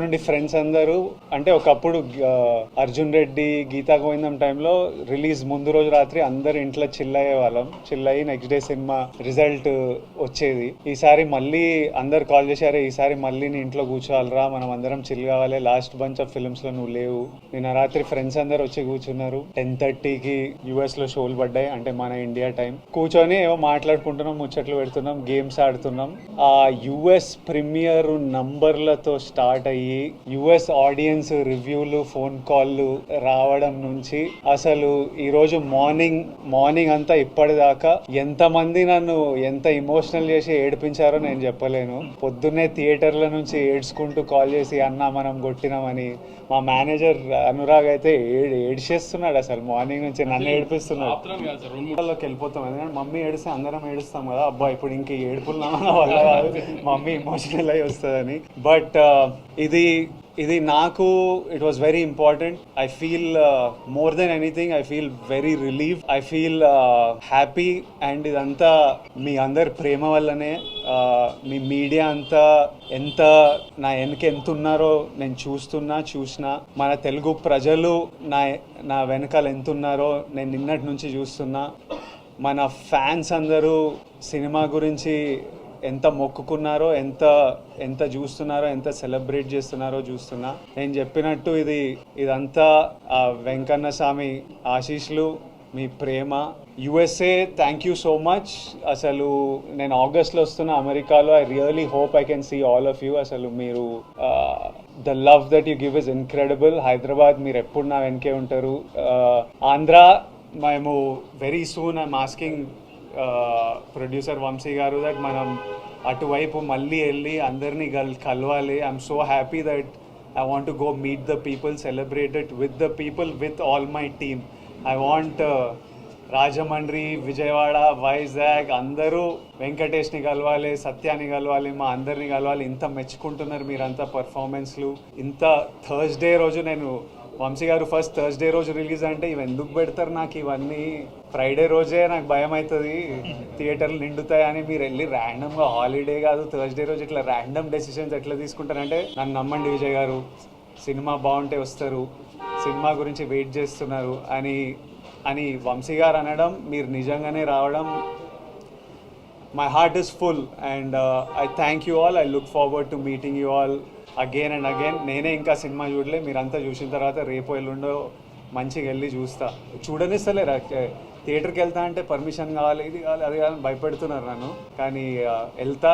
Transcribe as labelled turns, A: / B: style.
A: నుండి ఫ్రెండ్స్ అందరూ అంటే ఒకప్పుడు అర్జున్ రెడ్డి గీతా గోవిందం టైంలో రిలీజ్ ముందు రోజు రాత్రి అందరు ఇంట్లో చిల్ అయ్యే వాళ్ళం. చిల్ అయ్యి నెక్స్ట్ డే సినిమా రిజల్ట్ వచ్చేది. ఈసారి మళ్ళీ అందరు కాల్ చేశారు, ఈసారి మళ్ళీ నీ ఇంట్లో కూర్చోవాలరా, మనం అందరం చిల్ కావాలి, లాస్ట్ బంచ్ ఆఫ్ ఫిల్మ్స్ లో నువ్వు లేవు. నిన్న రాత్రి ఫ్రెండ్స్ అందరు వచ్చి కూర్చున్నారు. 10:30కి యుఎస్ లో షోలు పడ్డాయి, అంటే మన ఇండియా టైం. కూర్చొని ఏవో మాట్లాడుకుంటున్నాం, ముచ్చట్లు పెడుతున్నాం, గేమ్స్ ఆడుతున్నాం. ఆ యుఎస్ ప్రీమియర్ నంబర్లతో స్టార్ట్ అయ్యి యుఎస్ ఆడియన్స్ రివ్యూలు, ఫోన్ కాల్లు రావడం నుంచి అసలు ఈరోజు మార్నింగ్ అంతా ఇప్పటిదాకా ఎంతమంది నన్ను ఎంత ఇమోషనల్ చేసి ఏడిపించారో నేను చెప్పలేను. పొద్దున్నే థియేటర్ల నుంచి ఏడ్చుకుంటూ కాల్ చేసి అన్నా మనం కొట్టినామని. మా మేనేజర్ అనురాగ్ అయితే ఏడ్చేస్తున్నాడు, అసలు మార్నింగ్ నుంచి నన్ను ఏడిపిస్తున్నాడు. వెళ్ళిపోతాం ఎందుకంటే మమ్మీ ఏడిస్తే అందరం ఏడుస్తాం కదా, అబ్బా ఇప్పుడు ఇంక ఏడుపులు వల్ల కాదు, మమ్మీ ఇమోషనల్ అయి వస్తుందని. బట్ ఇది నాకు it was very important. I feel more than anything I feel very relieve, I feel happy. And ఇదంతా మీ అందరి ప్రేమ వల్లనే. మీ మీడియా అంతా ఎంత నా వెనక ఎంత ఉన్నారో నేను చూసిన మన తెలుగు ప్రజలు నా వెనకాల ఎంత ఉన్నారో నేను నిన్నటి నుంచి చూస్తున్నా. మన ఫ్యాన్స్ అందరూ సినిమా గురించి ఎంత మొక్కుకున్నారో, ఎంత చూస్తున్నారో, ఎంత సెలబ్రేట్ చేస్తున్నారో చూస్తున్నా. నేను చెప్పినట్టు ఇదంతా వెంకన్న స్వామి ఆశీస్సులు, మీ ప్రేమ. USA thank you so much. అసలు నేను ఆగస్ట్లో వస్తున్నా అమెరికాలో. I really hope I can see all of you. అసలు మీరు the love that you give is incredible. Hyderabad మీరు ఎప్పుడు నా వెనకే ఉంటారు. ఆంధ్ర మేము very soon I'm asking producer Vamsi garu that మనం అటువైపు మళ్ళీ వెళ్ళి అందరినీ కలవాలి. I'm so happy that I want to go meet the people, celebrate it with the people, with all my team. I want Rajahmundry, Vijayawada, Vizag అందరూ వెంకటేష్ని కలవాలి, సత్యాన్ని కలవాలి, మా అందరినీ కలవాలి. ఇంత మెచ్చుకుంటున్నారు మీరంతా పర్ఫార్మెన్స్లు. ఇంత థర్స్డే రోజు నేను వంశీ గారు ఫస్ట్ థర్స్డే రోజు రిలీజ్ అంటే ఇవి ఎందుకు పెడతారు నాకు ఇవన్నీ, ఫ్రైడే రోజే నాకు భయం అవుతుంది థియేటర్లు నిండుతాయని. మీరు వెళ్ళి ర్యాండమ్గా హాలిడే కాదు థర్స్డే రోజు ఇట్లా ర్యాండమ్ డెసిషన్స్ ఎట్లా తీసుకుంటారంటే, నన్ను నమ్మండి విజయ్ గారు, సినిమా బాగుంటే వస్తారు, సినిమా గురించి వెయిట్ చేస్తున్నారు అని వంశీ గారు అనడం, మీరు నిజంగానే రావడం, my heart is full. And I thank you all. I look forward to meeting you all again and again. నేనే ఇంకా సినిమా చూడలే, మీరంతా చూసిన తర్వాత రేపు ఎల్లుండో మంచిగా వెళ్ళి చూస్తా. చూడనిస్తలేరు, థియేటర్కి వెళ్తా అంటే పర్మిషన్ కావాలి, ఇది కావాలి, అది కావాలని భయపెడుతున్నారు నన్ను. కానీ వెళ్తా.